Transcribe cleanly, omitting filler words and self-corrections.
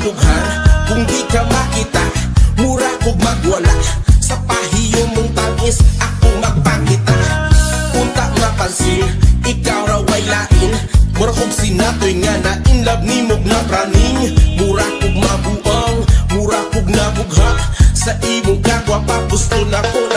madughan. Kung di ka makita, mura kog magwala. Sa pahiyo mong tangis, ako magpakita. Unta mapansin, ikaw raw ay lain. Mura kog sinatoy nga na in love ni mog na praning. Mura kog mabuang, mura kog nabugha. Sa imong kagwa pa gusto na ko